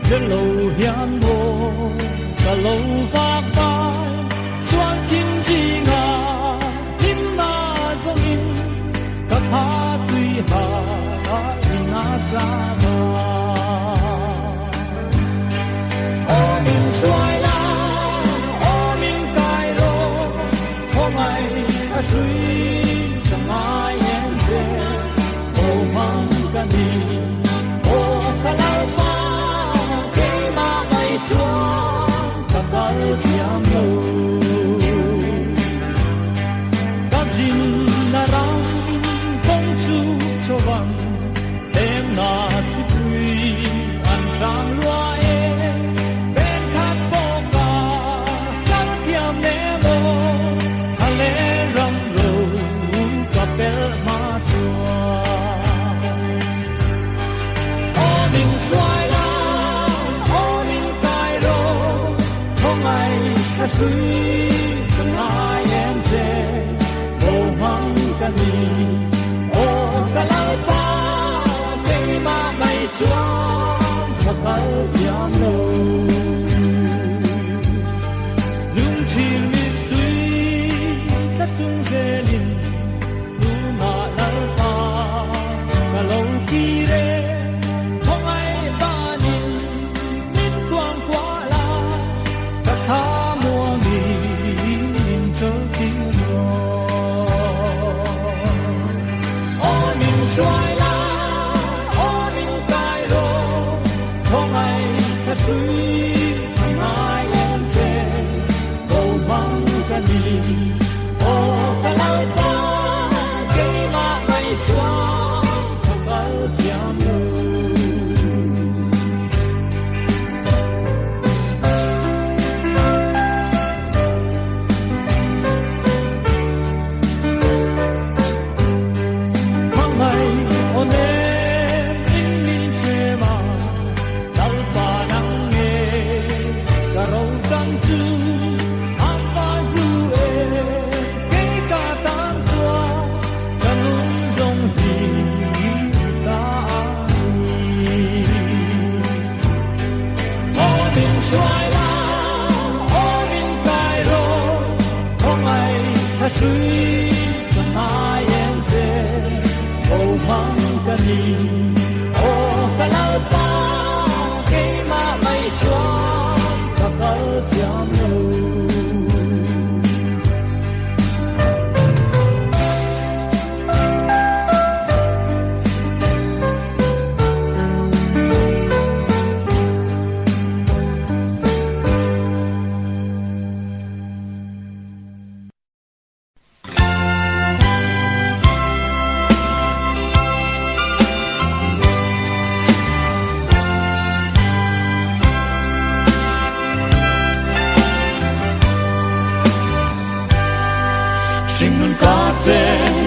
一路險路，一路發呆，酸甜之牙，甜那聲音，吉他對下，那咋嘛？我明衰啦，我明改咯，我愛水怎麼眼界，我望着你，我看老爸。到江流，感情那讓風處秋晚，天那鐵對岸上落葉，邊看波嘎，當天內羅，他來讓路，個別馬抓，我明衰啦。水跟那眼界，我望着你，我的老爸給媽咪裝，我到江路，눈치 밑對，在中間林，路那老爸，那老記咧。衰啦，我明白咯，我愛的水，我愛眼界，我望着你，我的老爸給媽咪裝，我到江流。水跟那眼界，我望着你，我的老爸給媽咪裝，到到江流。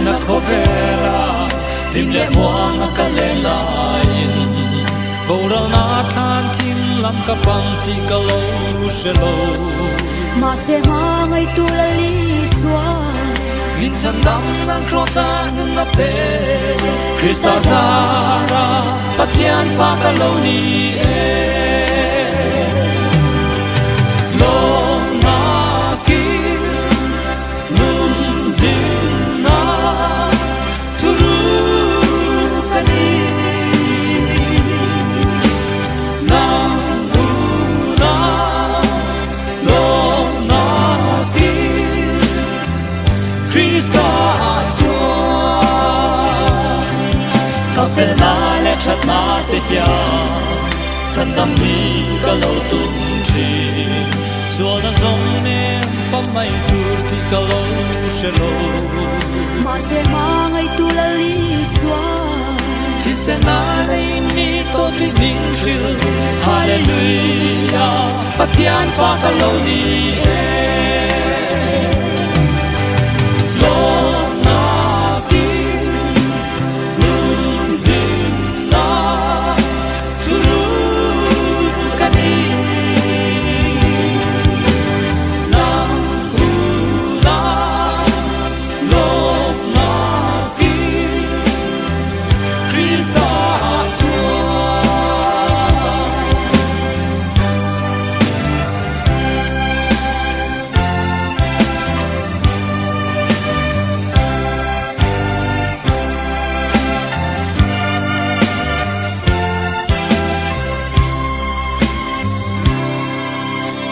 na khovela lim le mo na ka le la in bo ra na than thim lam ka pang ti ka lo she lo ma se ma ngai tu la li swa lin chan dam nan cross an na pe Krista zara pathian fa ka lo ni e thật na tê tia chân tâm mi cả lâu tung chi xua na sông nè bom mai tur thì cả lâu sẽ lâu mà sẽ mang ai tu la li xua thì sẽ na đi mi to thì vinh siêu hallelujah phát thiên pha cả lâu đi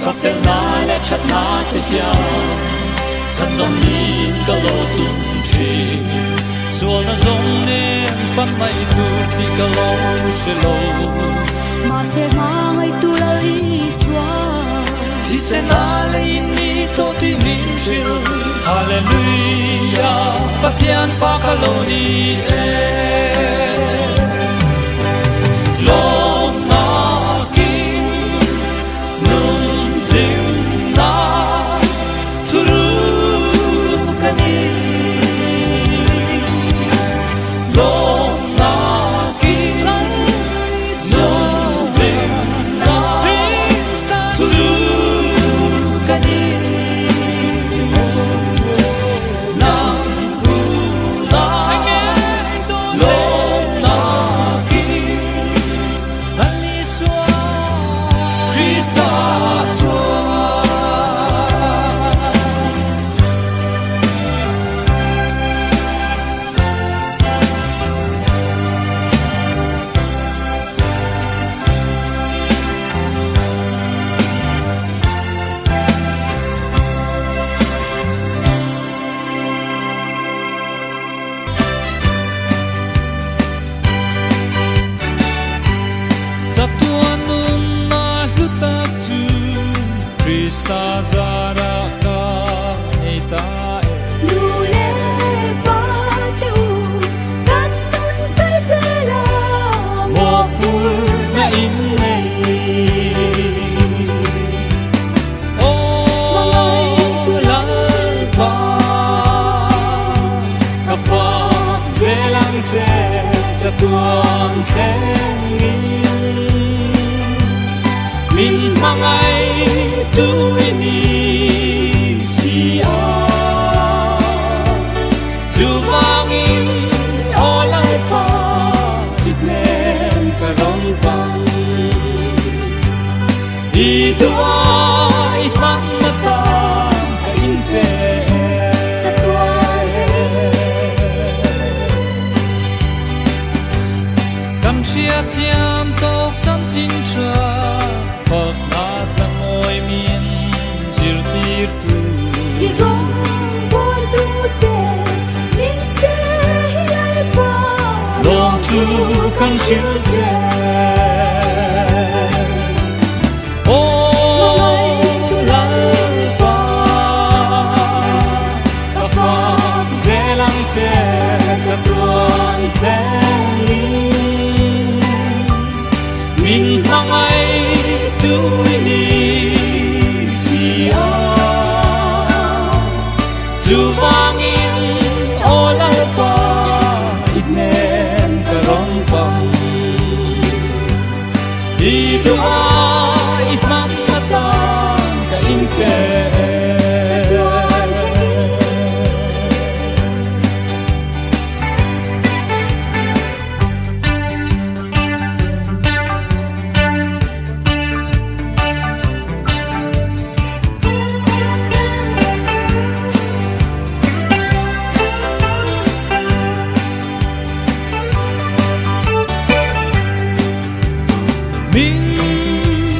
กับเตนาและชัดนาเทียฉันต้องยินก็โลตุนชีส่วนจงเนมปันไม่ตูที่ก็โลเชโล Masemang ay tulali swaที่เสนาและยินมีตัวที่มินชิลฮาเลลูยาปัทยานฟ้าคาโลนีเอลมนากินุนลิมนาทุรุกันีลมนากินุนลิมนาทุรุกันีKrista zara ka itae Lule bateu Kanun karsela mo pur na inlay O tulal pa kapag zelang che cha tuang kengin min mangay tuwi ni siya Jumangin olay pa Ignen karong pang Ito ay pangmatang kainpe Sa tuwahe Kam siya tiam tok chan chin tra Phật nát la ngồi miên Jir tir tu Irong buwan tute Ninte hilal pa Long tu kan shil che O lal pa Kapag zelang che Cha tuan tenin Min mangay tuwi ni siya Jumangin olay pa Ignen karong pang Ito ay pangmatang kainpe Min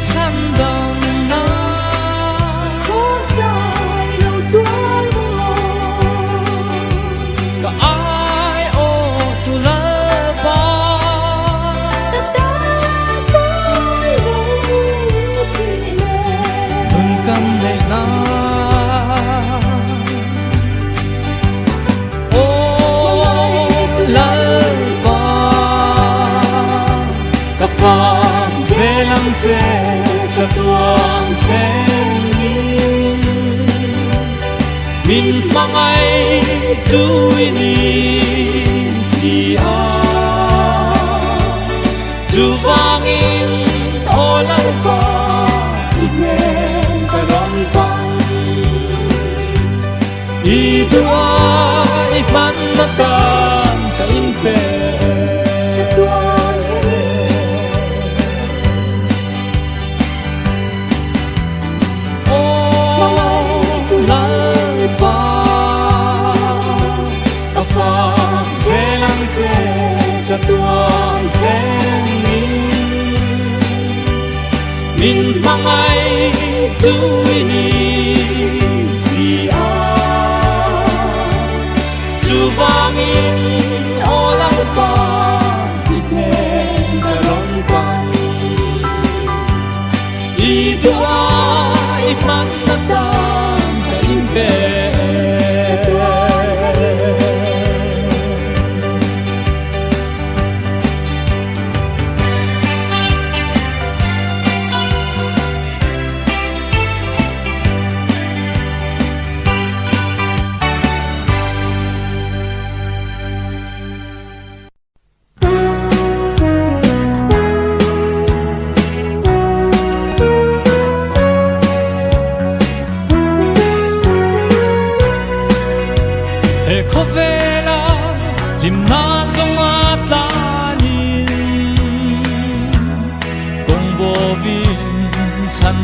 chan dam na Kusay lo tuwal mo Ka ai o tulal pa Tatapay lo pili Nun kam le na O lal pa Ka fa zelang che cha tuang tenin Min mangay tuwi ni siya Jumangin olay pa Ignen karong pang Ito ay pangmatang kainpe Sa tuwahe O lal pa Kapag zelang che Cha tuang tenin Min mangay tu ini sia chu vangin olang pa itnen daron pa I dua iman natang kaimpe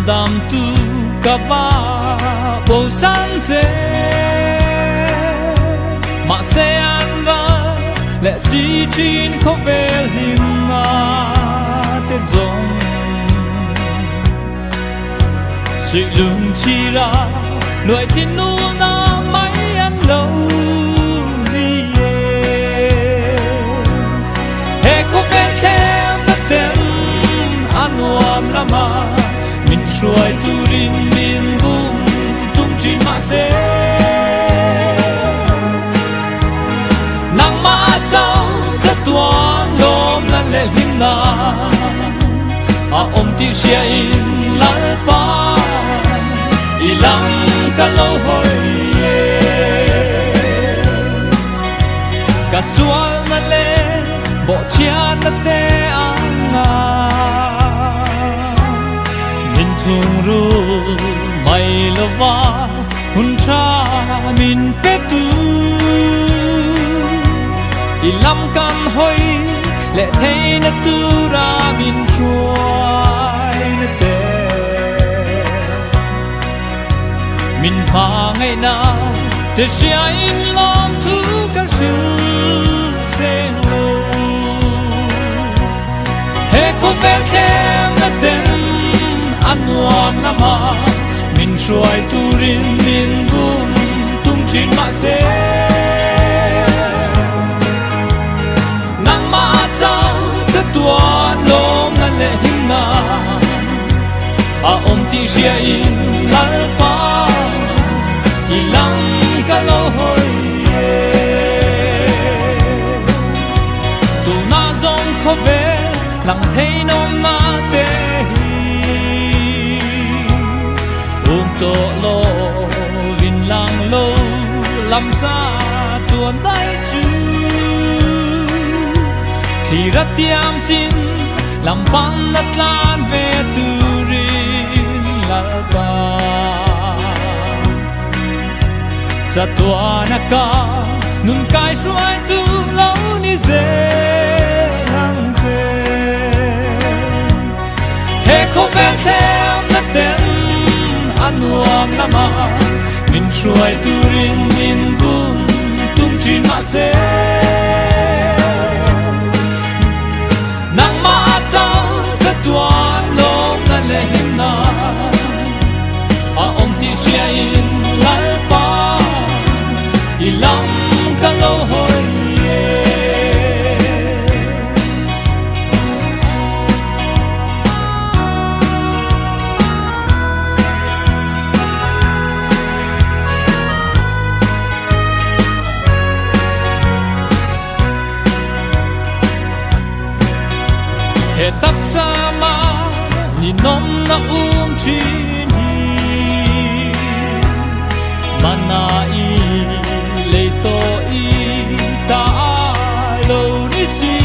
Dam tu kava bo san che ma se an va le si chin ko vel him na te zong si lung chi ra loi tin nu na mai an lo ni ye he ko vel kem na tem anuam lama Suai turin min bum tung chi ma se nang ma chau cha tuan lom nan le him na a om ti sia in la pa I lang ka lo hoi ye ka sual na le bo chia na te anga thung ru mai lova hun cha min pe tu I lam kan hoi le thei na tu ra min chuai na te min pha ngai na te sia in lom thu ka shu se lo he ko ve kem na ten anuam nama min suai turin min bum tung chin ma se nang ma chau cha tuan lom na le him na a om ti sia in la pa I lang ka lo hoi ye tu na zong kho ve lang thei nom na te to lo vin lang lo lam sa tuan dai chu khi ra tiam chin lam pang na tlan ve tu rin la ba sa tuan ka nun kai suai tu lo ni ze lang ze he ko ven them na ten anuam lama min suai turin min bum tung chin ma se nang ma chau cha tuan lom na le him na a om ti sia in la pa I lam ka lo hoi ye he tak sama ni nom na chi ni mana I le to I ta lo ni si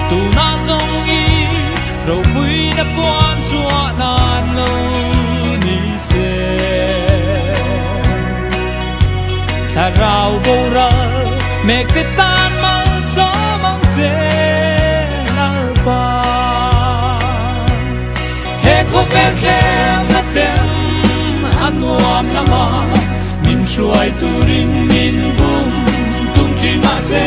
tu na zong I ro bui na quan chua nan lo ni se cha rao bo ra me ke tan ma so mong che ko ven them na tem anuam lama min suai turin min bum tung chin ma se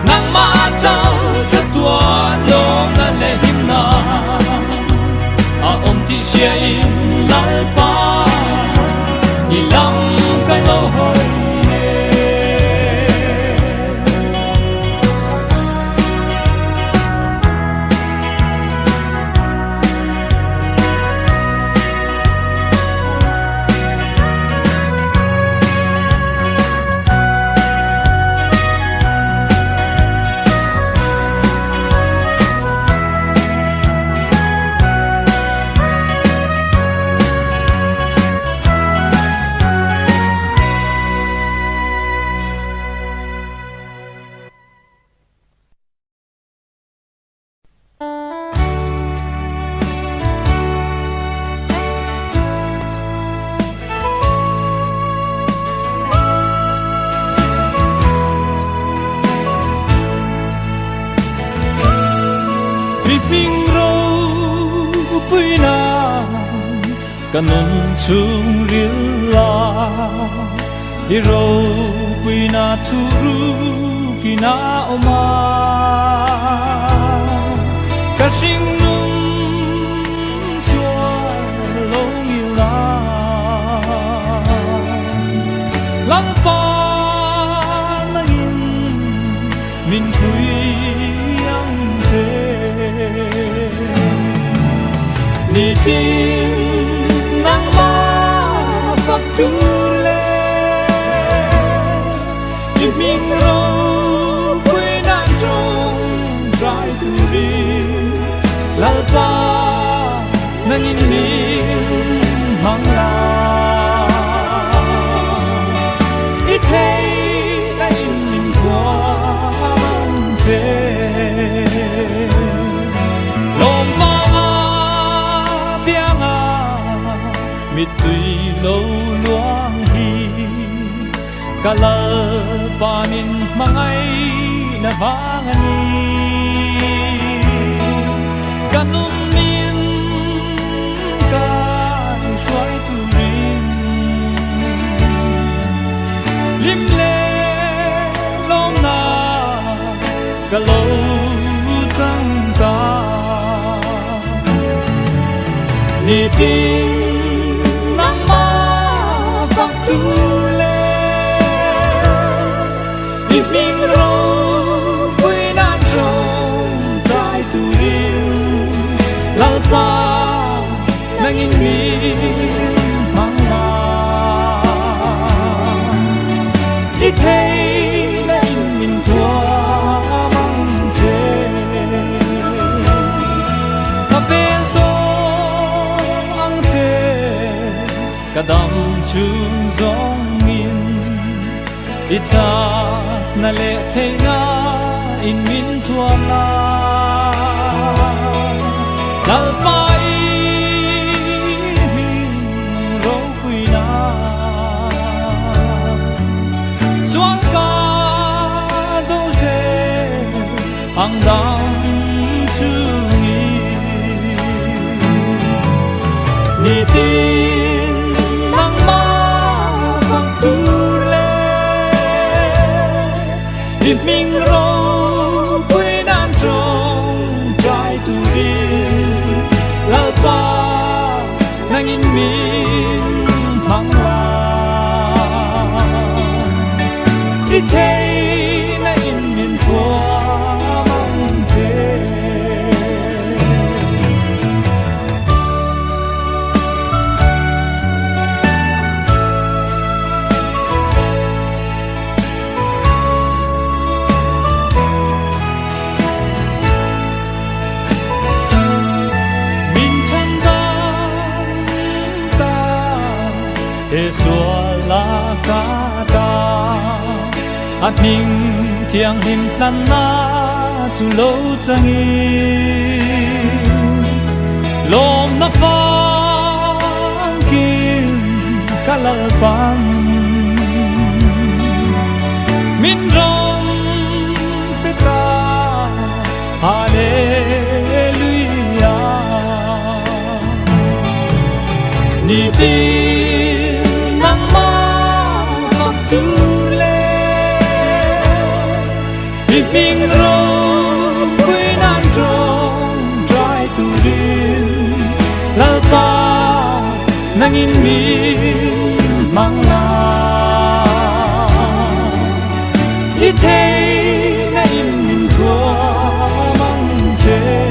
nang ma chau cha tuan lom na bình râu bụi na cần nôn chung riêng la đi râu bụi na thu ru kỳ na oma cả sinh nôn xua lâu nhiều la lắm pa min quy ang che ni tin nang ma phật tu le ni minh râu quy nan trong trái tu ri lal pa nang in min mang la ít hay na in min qua lom ma biang a mit tui lo luang hi kala panin mangai na vangani kanum min ka suai tu rin lim le lom na cả lâu trăng ta ni tin nắng ma phật tu le ni minh râu quy nan trong trái tu riêng lao pa nang in min mang la ít thấy na in min thua kadam chung zong min ita na le the na in min thua na lal pai ro quy na suang ka do se ang dang chung ni tin If minh râu quy nan trong trái tu riêng lao pa nang in min thăng la ít thấy na in min thua mong che xua la ca ta a thinh thiang him tan na chu lâu chẳng lom na phang kim kalal pan min rong peta hallelujah ni tin nang ma phật tu le if minh râu quy nan trong trái tu rin lao ta nang in min mang la ít thấy na in min thua mang che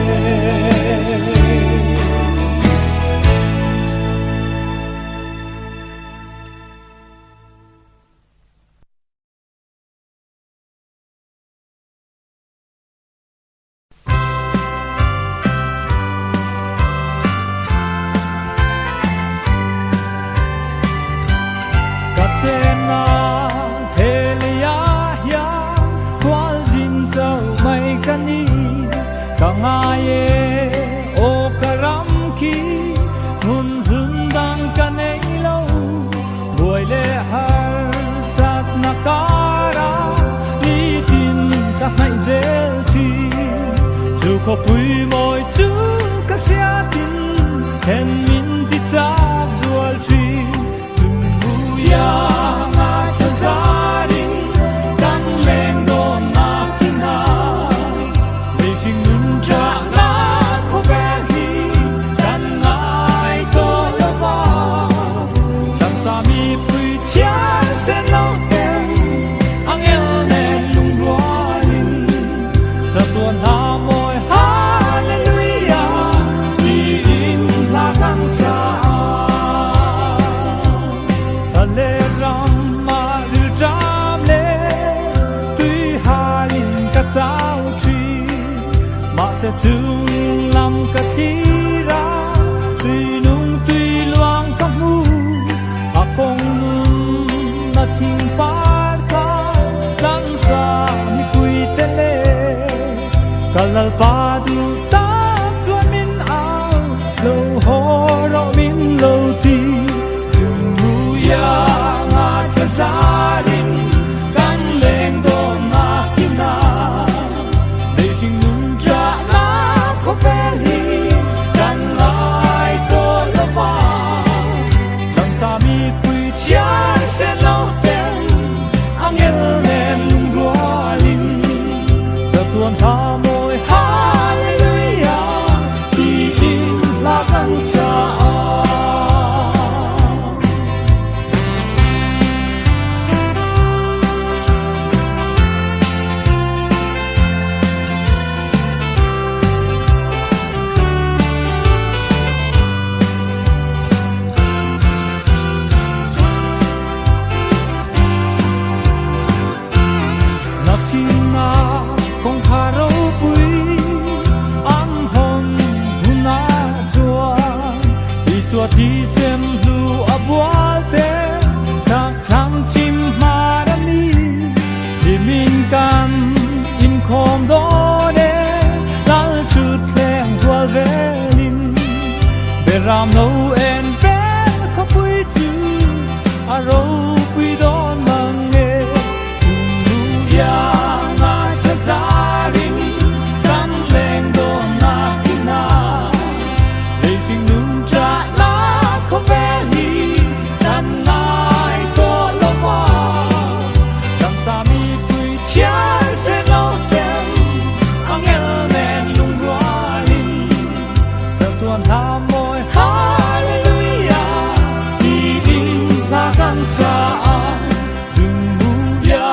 khó bùi môi chú các xe tin hẹn mình đi chắc ruột truy từng mùi ngã cho gia đình căn lên đồn nạc tin hà để chính nun trả lá khó bé hi đàn ngài có lỡ vào đàn xa mi bùi chán sẽ lâu tên ang yêu nên lung rua linh sa tuần tha môi hallelujah đi in la căng xa ta lê ram ma du tram lê tuy hà linh các giáo chi mà sẽ chung làm các thi ra tuy nung tuy loang các mu à công nun na thinh phát ca lăng xa mi quy tên lê kalal pa du ta chuan min ao lâu ho ro min lâu ti chung mu ya nga cha gia đình căn lên đồn na kim na để chính nun cha la khó phê hi căn lại có lỡ vào đằng xa mi quy cha sẽ lâu tên ang yêu nên lung rua linh giờ tuần tha môi hallelujah đi in la căng xa nakina kong haraw bui ang hon huna jua iswa ti sem lu abwal te tak thang chim marami dimin kan in khom do de dal chut leng gwal velin beram no en ben kho pui chu aro pui don mange ya nga cha gia đình căn lên đồn na kim na để tình nun trả lá khó bé hi đàn ngài có lỡ vào đằng xa mi quy chán sẽ lâu tên ang yêu nên lung rua linh giờ tuần tha môi hallelujah đi in la căng xa chung mu ya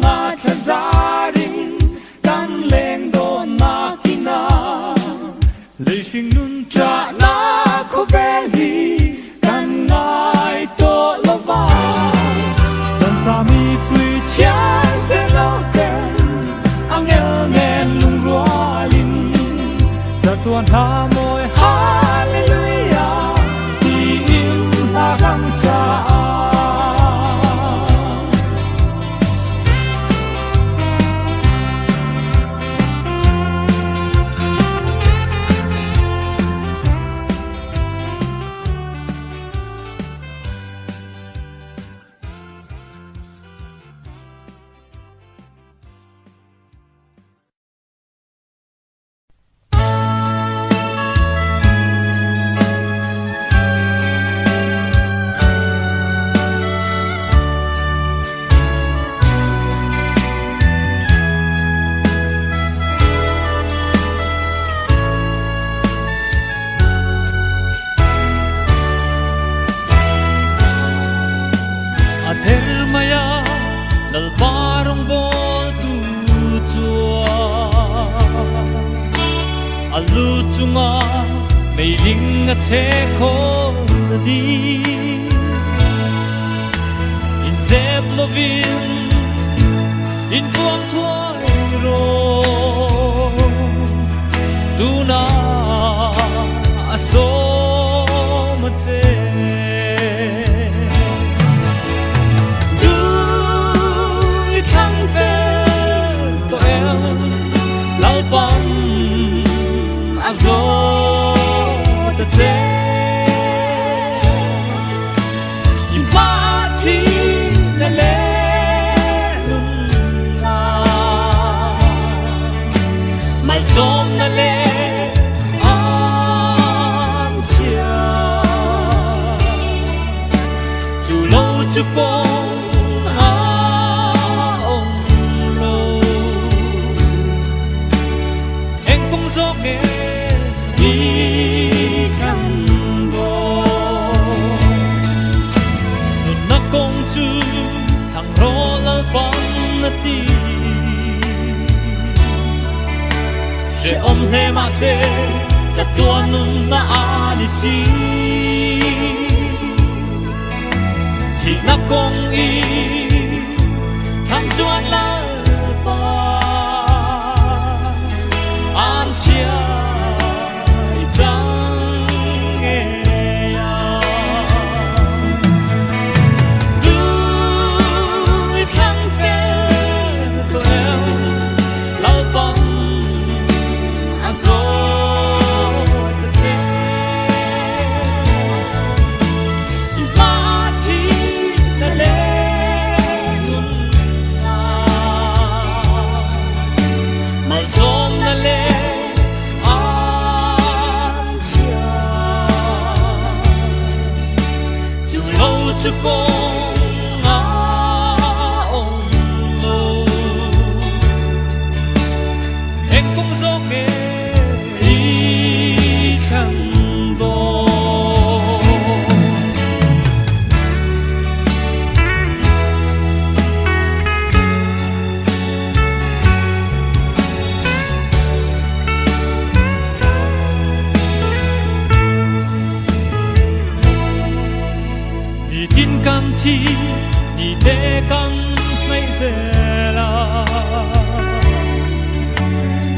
nga cha gia đình căn lên đồn na kim na để chính nun trả lá khó bé hi căn ngài to lỡ vào đàn xa mi quy chán sẽ lâu tên ang yêu nên lung rua linh giờ tuần tha môi hallelujah đi in la căng xa maya lal barong bol tu chua alu chunga meiling a che khom di in zeb lovin in buang thuai ro tuna aso ma che zo ta che im pa thi na le nun la mai som na le cho con ông lâu em cũng gió nghe đi khăn đô nụ nắc công chú thằng rô lal băng nà ti sẽ ôm lê mà sẽ sa tua nun na ali si thì nắp công y thằng chuan la ba an chia chẳng nghe lui thằng phê tụi em lao bóng an số cho con ông lâu em cũng gió nghe đi khăn đô tin can thi ni te kan mai zela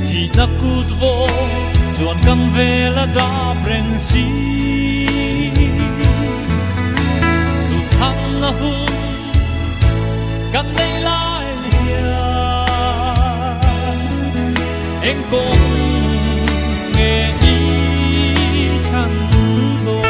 ti na kut vo chuan kam vela da breng si tu thang na hun kan nei lai ya en kong nghe đi khăn đô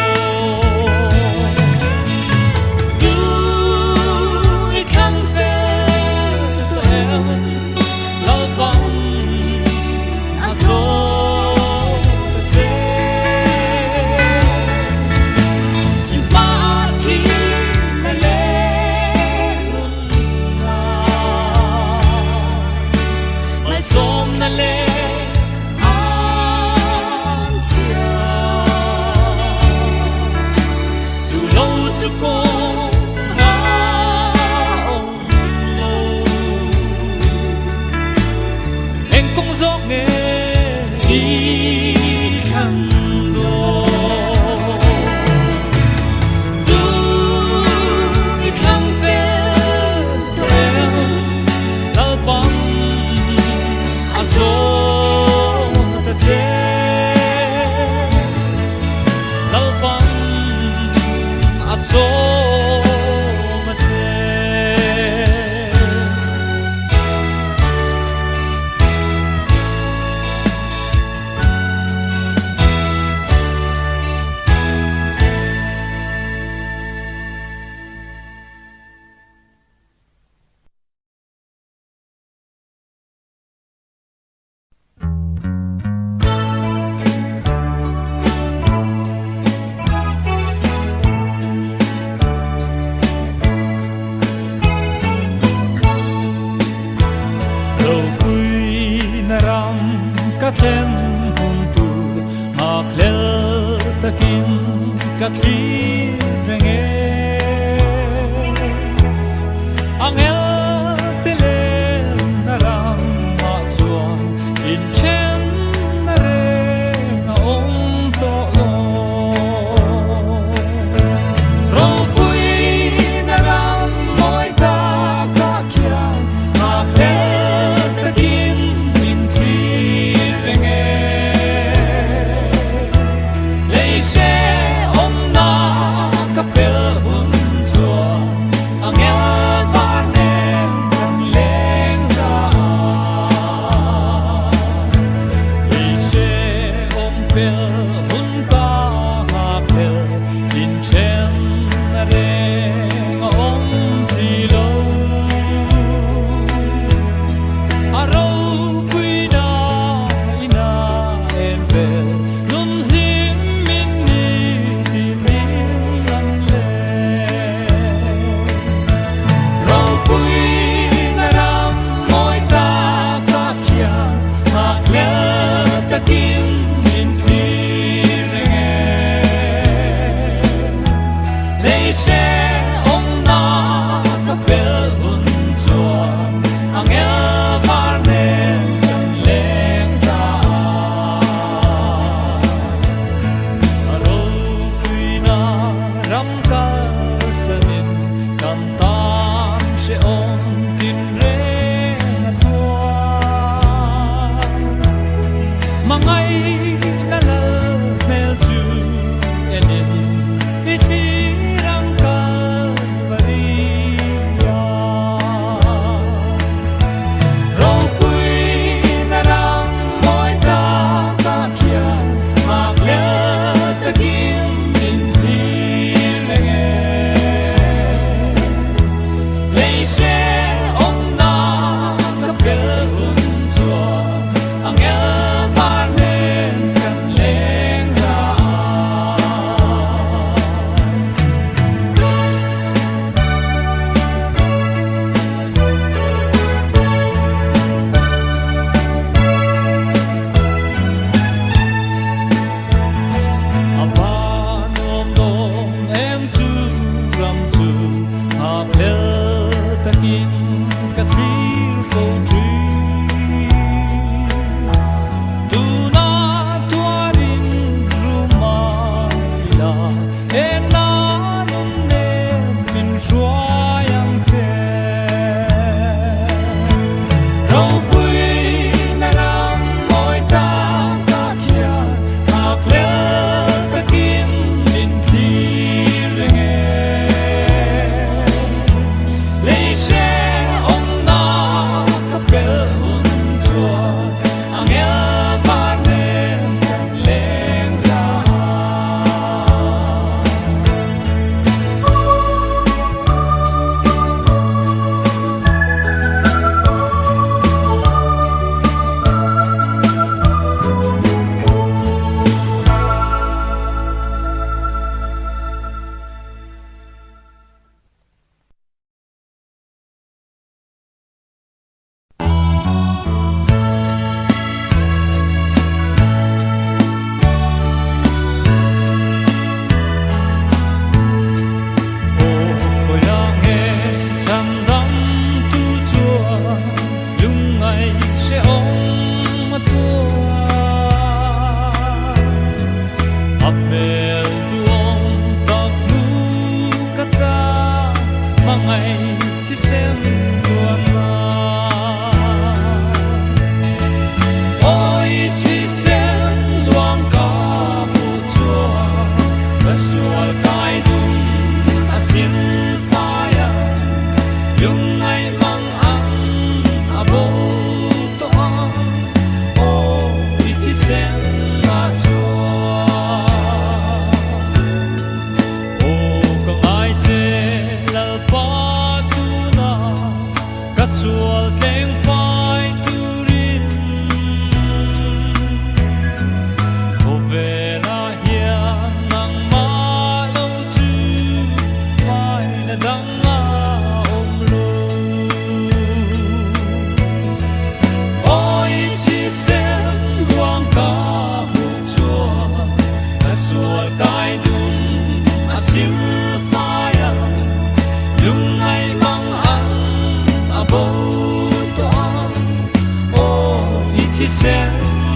ten hung tu mak lel takin katli renge angel tele naram ma chuan in chen na re na ong to lo ro pui naram moi ta ka kya mak lel takin in tri kapel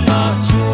na chu